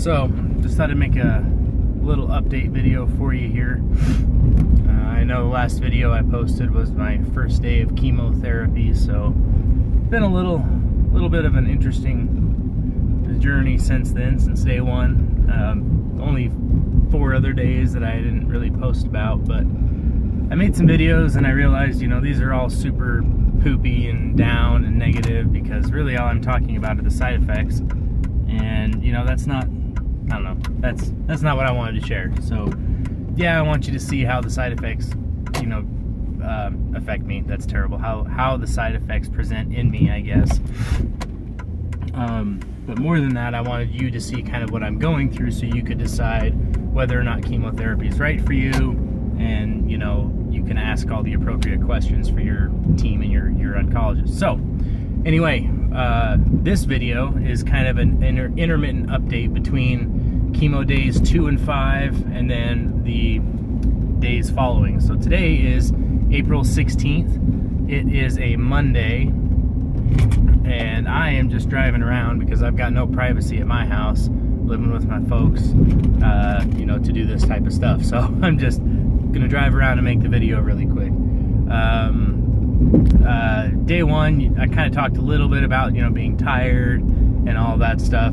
So, just thought I'd make a little update video for you here. I know the last video I posted was my first day of chemotherapy, so been a little bit of an interesting journey since then, since day one. Only 4 other days that I didn't really post about, but I made some videos and I realized, you know, these are all super poopy and down and negative because really all I'm talking about are the side effects, and you know, that's not, I don't know, that's not what I wanted to share. So yeah, I want you to see how the side effects, you know, affect me. That's terrible. How the side effects present in me, I guess. But more than that, I wanted you to see kind of what I'm going through so you could decide whether or not chemotherapy is right for you, and you know, you can ask all the appropriate questions for your team and your oncologist. So anyway, this video is kind of an intermittent update between chemo days 2 and 5 and then the days following. So today is April 16th. It is a Monday, and I am just driving around because I've got no privacy at my house, living with my folks, you know, to do this type of stuff. So I'm just gonna drive around and make the video really quick. Day one, I kind of talked a little bit about, you know, being tired and all that stuff.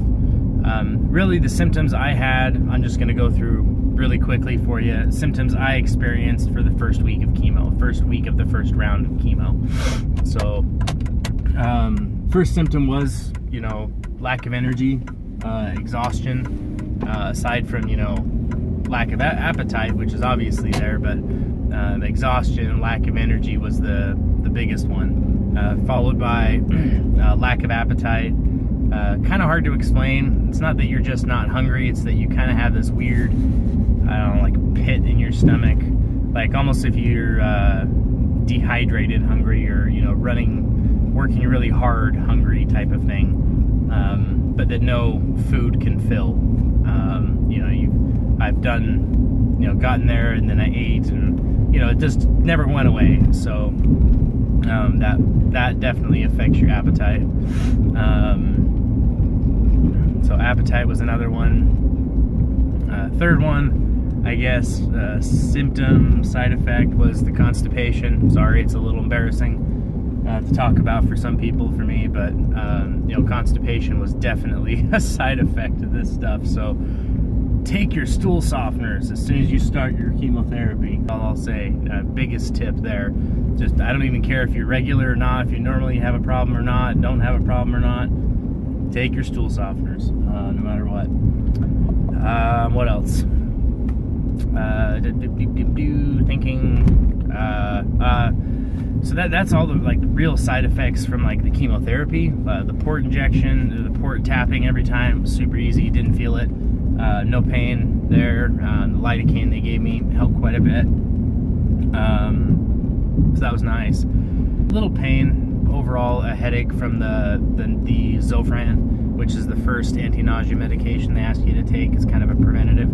Really the symptoms I had, I'm just gonna go through really quickly for you. Symptoms I experienced for the first week of chemo, first week of the first round of chemo. So first symptom was, you know, lack of energy, exhaustion, aside from, you know, lack of appetite, which is obviously there, but exhaustion, lack of energy was the biggest one, followed by lack of appetite. Kind of hard to explain. It's not that you're just not hungry, it's that you kind of have this weird, I don't know, like pit in your stomach, like almost if you're dehydrated hungry, or, you know, working really hard hungry type of thing, but that no food can fill. You know, I've done, you know, gotten there and then I ate, and you know, it just never went away. So that definitely affects your appetite. So appetite was another one. Third one, I guess, symptom, side effect was the constipation. Sorry, it's a little embarrassing to talk about for some people, for me, but you know, constipation was definitely a side effect of this stuff. So take your stool softeners as soon as you start your chemotherapy. I'll say, biggest tip there, just, I don't even care if you're regular or not, if you normally have a problem or not, don't have a problem or not, take your stool softeners, no matter what. What else? So that's all the like real side effects from like the chemotherapy. The port injection, the port tapping every time, super easy, didn't feel it. No pain there. The lidocaine they gave me helped quite a bit. So that was nice. A little pain overall, a headache from the Zofran, which is the first anti-nausea medication they ask you to take. It's kind of a preventative.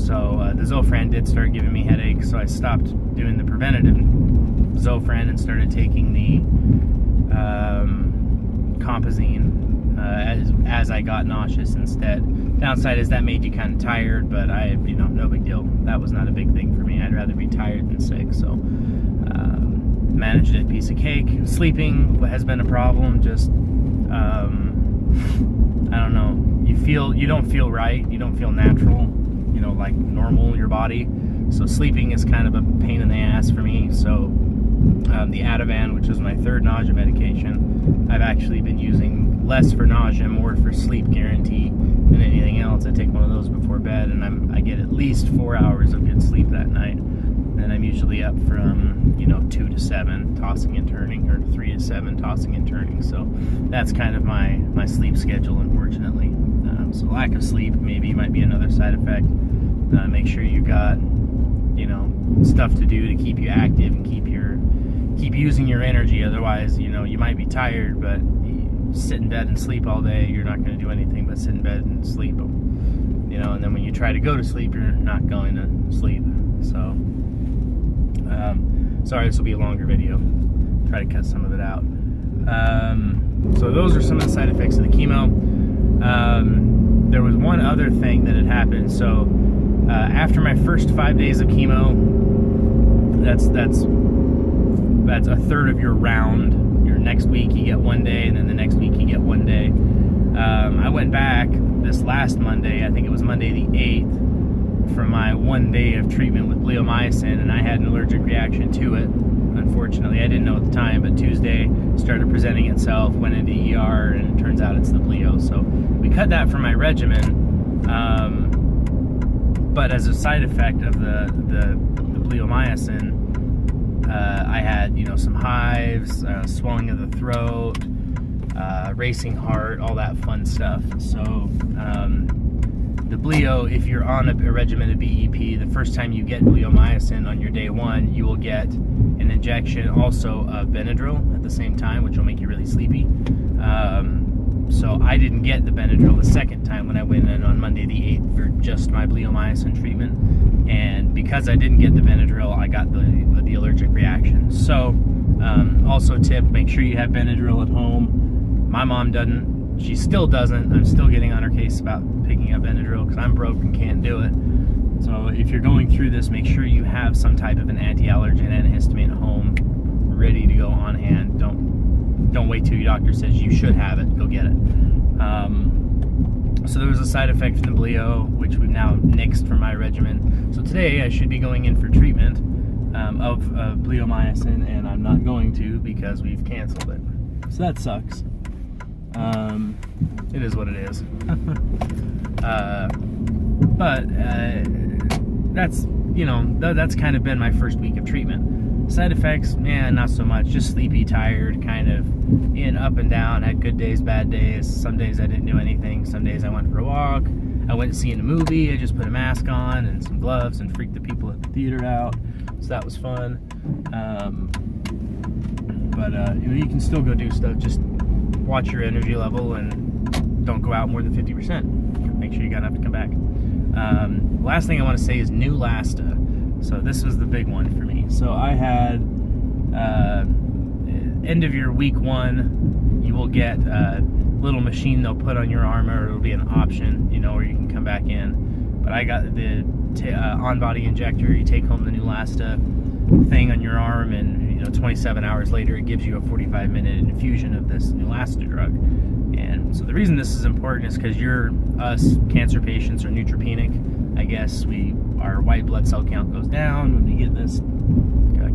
So the Zofran did start giving me headaches, so I stopped doing the preventative Zofran and started taking the Compazine as I got nauseous instead. Downside is that made you kind of tired, but you know, no big deal. That was not a big thing for me. I'd rather be tired than sick, so managed it, piece of cake. Sleeping has been a problem. Just I don't know, you don't feel right, you don't feel natural, you know, like normal, your body. So sleeping is kind of a pain in the ass for me. So the Ativan, which is my 3rd nausea medication, I've actually been using less for nausea, more for sleep guarantee than anything else. I take one of those before bed, and I get at least 4 hours of good sleep that night. And I'm usually up from, you know, 2 to 7 tossing and turning, or 3 to 7 tossing and turning. So that's kind of my sleep schedule, unfortunately. So lack of sleep maybe might be another side effect. Make sure you got, you know, stuff to do to keep you active and keep using your energy. Otherwise, you know, you might be tired, but you sit in bed and sleep all day, you're not going to do anything but sit in bed and sleep. You know, and then when you try to go to sleep, you're not going to sleep. So sorry, this will be a longer video. Try to cut some of it out. So those are some of the side effects of the chemo. there was one other thing that had happened. So after my first 5 days of chemo, that's a third of your round. Your next week you get 1 day, and then the next week you get 1 day. I went back this last Monday, I think it was Monday the 8th, for my 1 day of treatment with bleomycin, and I had an allergic reaction to it. Unfortunately, I didn't know at the time, but Tuesday started presenting itself, went into ER, and it turns out it's the bleo. So we cut that from my regimen, but as a side effect of the bleomycin, I had, some hives, swelling of the throat, racing heart, all that fun stuff. So the bleo, if you're on a regimen of BEP, the first time you get bleomycin on your day 1, you will get an injection also of Benadryl at the same time, which will make you really sleepy. So I didn't get the Benadryl the second time when I went in on Monday the 8th for just my bleomycin treatment. And because I didn't get the Benadryl, I got the allergic reaction. So also tip, make sure you have Benadryl at home. My mom doesn't. She still doesn't. I'm still getting on her case about picking up Benadryl because I'm broke and can't do it. So if you're going through this, make sure you have some type of an anti-allergen antihistamine at home, ready to go on hand. Don't wait till your doctor says you should have it. Go get it. So there was a side effect from the bleo, which we've now nixed from my regimen. So today I should be going in for treatment of bleomycin, and I'm not going to because we've canceled it. So that sucks. It is what it is. But that's that's kind of been my first week of treatment. Side effects, not so much. Just sleepy, tired, kind of up and down. Had good days, bad days. Some days I didn't do anything. Some days I went for a walk. I went to see a movie. I just put a mask on and some gloves and freaked the people at the theater out. So that was fun. But you can still go do stuff. Just watch your energy level and don't go out more than 50%. Make sure you got enough to come back. Last thing I want to say is Neulasta. So this was the big one for me. So I had end of your week 1, you will get a little machine they'll put on your arm, or it'll be an option, where you can come back in. But I got the on-body injector. You take home the Neulasta thing on your arm, and 27 hours later it gives you a 45-minute infusion of this Neulasta drug. And so the reason this is important is because us cancer patients are neutropenic. I guess our white blood cell count goes down when we get this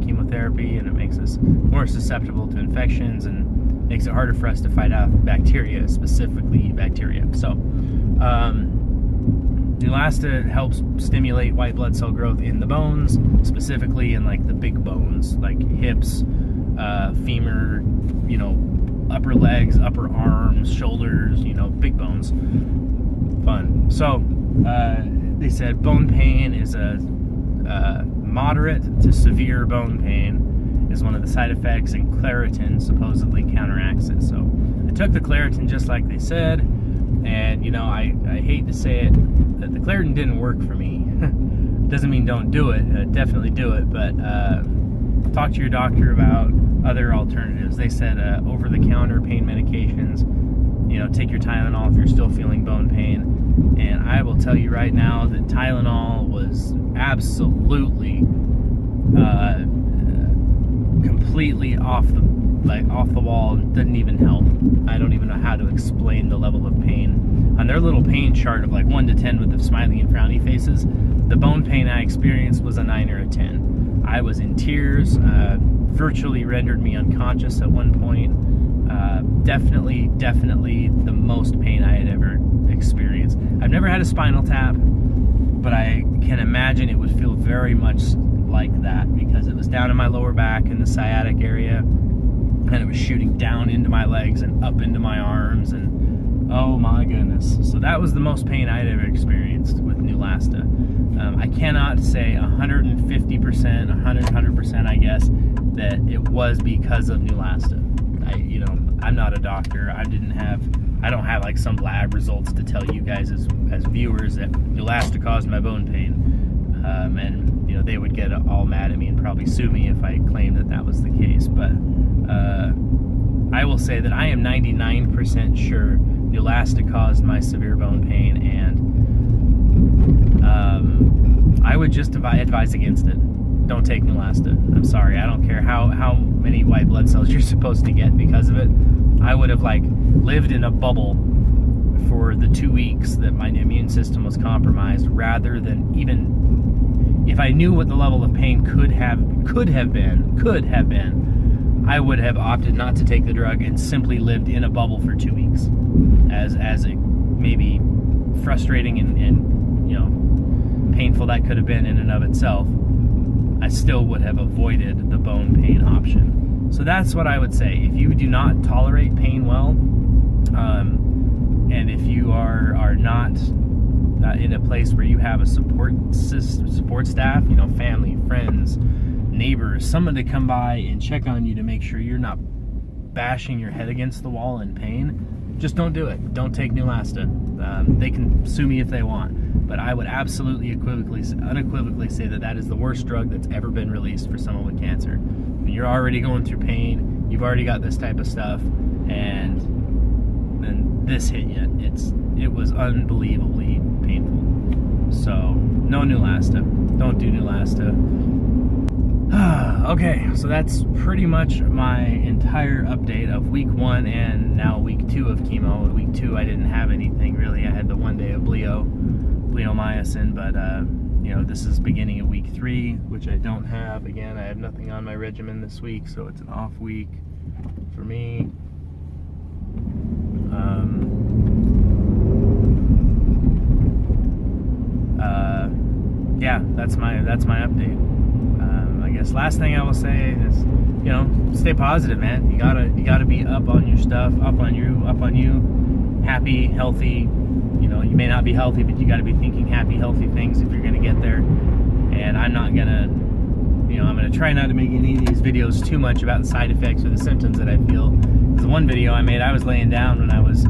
chemotherapy, and it makes us more susceptible to infections and makes it harder for us to fight out bacteria, specifically bacteria. So Neulasta helps stimulate white blood cell growth in the bones, specifically in like the big bones, like hips, femur, upper legs, upper arms, shoulders, big bones. Fun. So they said bone pain is a moderate to severe bone pain is one of the side effects, and Claritin supposedly counteracts it. So I took the Claritin just like they said, and I hate to say it, that the Claritin didn't work for me. Doesn't mean don't do it. Definitely do it, but talk to your doctor about other alternatives. They said over-the-counter pain medications. Take your Tylenol if you're still feeling bone pain. And I will tell you right now that Tylenol was absolutely completely off the wall. Didn't even help. I don't even know how to explain the level of pain. On their little pain chart of like 1 to 10 with the smiley and frowny faces, the bone pain I experienced was a 9 or a 10. I was in tears, virtually rendered me unconscious at one point. Definitely the most pain I had ever experienced. I've never had a spinal tap, but I can imagine it would feel very much like that, because it was down in my lower back in the sciatic area, and it was shooting down into my legs and up into my arms, and oh my goodness. So that was the most pain I had ever experienced with Neulasta. I cannot say 150%, 100%, I guess, that it was because of Neulasta. I'm not a doctor. I don't have like some lab results to tell you guys as viewers that Neulasta caused my bone pain. And they would get all mad at me and probably sue me if I claimed that was the case. But I will say that I am 99% sure Neulasta caused my severe bone pain, and I would just advise against it. Don't take Neulasta. I'm sorry. I don't care how many white blood cells you're supposed to get because of it. I would have like lived in a bubble for the 2 weeks that my immune system was compromised, rather than, even if I knew what the level of pain could have been, I would have opted not to take the drug and simply lived in a bubble for 2 weeks. As it maybe frustrating and you know, painful that could have been in and of itself, I still would have avoided the bone pain option. So that's what I would say. If you do not tolerate pain well, and if you are not in a place where you have a support staff, you know, family, friends, neighbors, someone to come by and check on you to make sure you're not bashing your head against the wall in pain, just don't do it. Don't take Neulasta. They can sue me if they want, but I would absolutely unequivocally say that is the worst drug that's ever been released for someone with cancer. When you're already going through pain, you've already got this type of stuff, and then this hit you. It was unbelievably painful. So no Neulasta. Don't do Neulasta. Okay, so that's pretty much my entire update of week 1 and now week 2 of chemo. Week 2, I didn't have anything really. I had the 1 day of bleomycin, but you know, this is beginning of week 3, which I don't have. Again, I have nothing on my regimen this week, so it's an off week for me. Yeah, that's my update. I guess last thing I will say is, you know, stay positive, man. You gotta be up on your stuff, up on you, happy, healthy. You know, you may not be healthy, but you gotta be thinking happy, healthy things if you're gonna get there. And I'm not gonna, you know, I'm gonna try not to make any of these videos too much about the side effects or the symptoms that I feel. Because one video I made, I was laying down when I was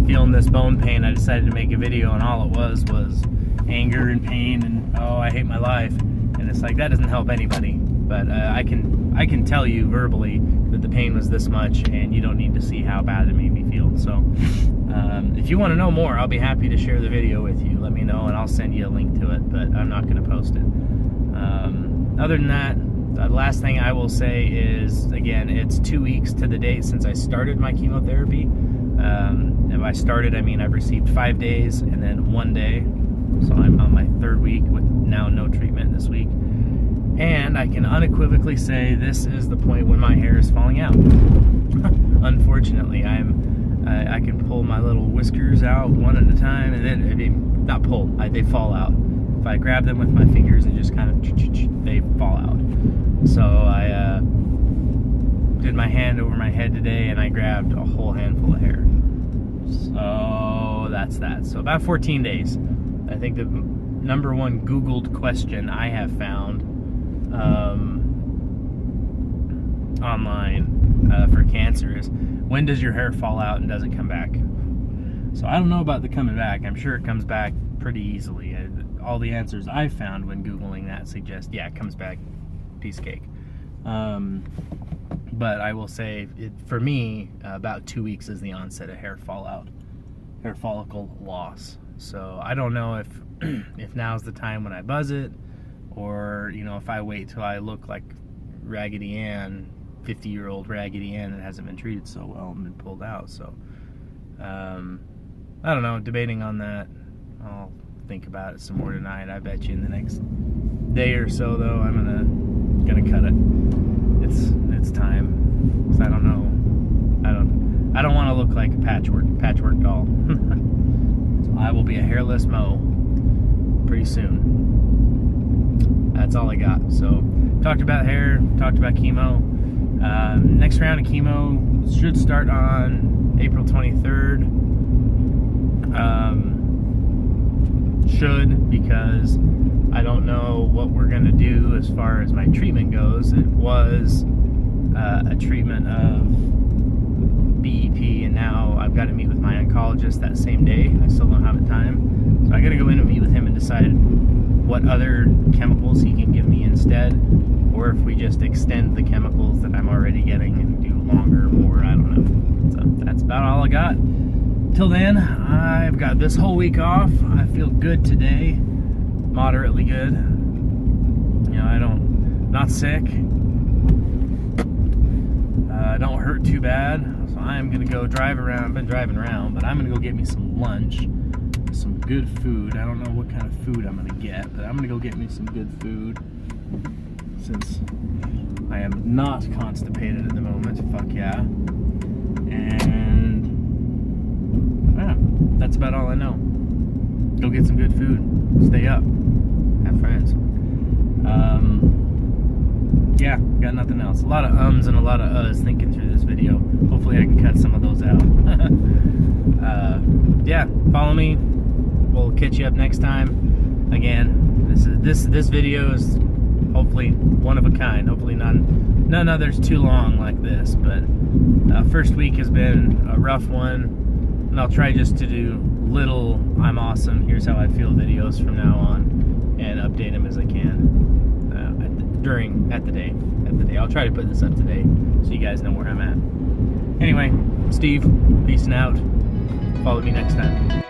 feeling this bone pain. I decided to make a video, and all it was anger and pain and, oh, I hate my life. And it's like, that doesn't help anybody. But I can tell you verbally that the pain was this much, and you don't need to see how bad it made me feel. So if you want to know more, I'll be happy to share the video with you. Let me know, and I'll send you a link to it, but I'm not going to post it. Other than that, the last thing I will say is, again, it's 2 weeks to the date since I started my chemotherapy. And by started, I mean I've received 5 days and then 1 day. So I'm on my 3rd week with now no treatment this week. And I can unequivocally say this is the point when my hair is falling out. Unfortunately, I can pull my little whiskers out one at a time, and then, I mean, not pull, they fall out. If I grab them with my fingers and just kind of, they fall out. So I did my hand over my head today, and I grabbed a whole handful of hair. So that's that. So about 14 days. I think the #1 Googled question I have found online for cancer is, when does your hair fall out and does it come back? So I don't know about the coming back. I'm sure it comes back pretty easily. All the answers I found when Googling that suggest, yeah, it comes back, piece of cake. But I will say, for me, about 2 weeks is the onset of hair fallout, hair follicle loss. So I don't know if now's the time when I buzz it, or, you know, if I wait till I look like Raggedy Ann, 50-year-old Raggedy Ann that hasn't been treated so well and been pulled out. So I don't know, debating on that. I'll think about it some more tonight. I bet you in the next day or so, though, I'm gonna cut it. It's time. 'Cause I don't know. I don't want to look like a patchwork doll. So I will be a hairless Mo pretty soon. That's all I got. So talked about hair, talked about chemo. Next round of chemo should start on April 23rd. Should, because I don't know what we're going to do as far as my treatment goes. It was a treatment of BEP, and now I've got to meet with my oncologist that same day. I still don't have the time. So I got to go in and meet with him and decide what other chemicals he can give me instead, or if we just extend the chemicals that I'm already getting and do longer, more, I don't know. So that's about all I got. till then, I've got this whole week off. I feel good today, moderately good. You know, not sick. I don't hurt too bad. So I'm gonna go drive around. I've been driving around, but I'm gonna go get me some lunch, some good food. I don't know what kind of food I'm gonna get, but I'm gonna go get me some good food since I am not constipated at the moment. Fuck yeah. And yeah, that's about all I know. Go get some good food. Stay up. Have friends. Yeah, got nothing else. A lot of ums and a lot of uhs thinking through this video. Hopefully I can cut some of those out. Yeah, follow me. We'll catch you up next time. Again, this video is hopefully one of a kind. Hopefully none others too long like this. But first week has been a rough one, and I'll try just to do little "I'm awesome, here's how I feel" videos from now on, and update them as I can at the day. I'll try to put this up today so you guys know where I'm at. Anyway, Steve, peace and out. Follow me next time.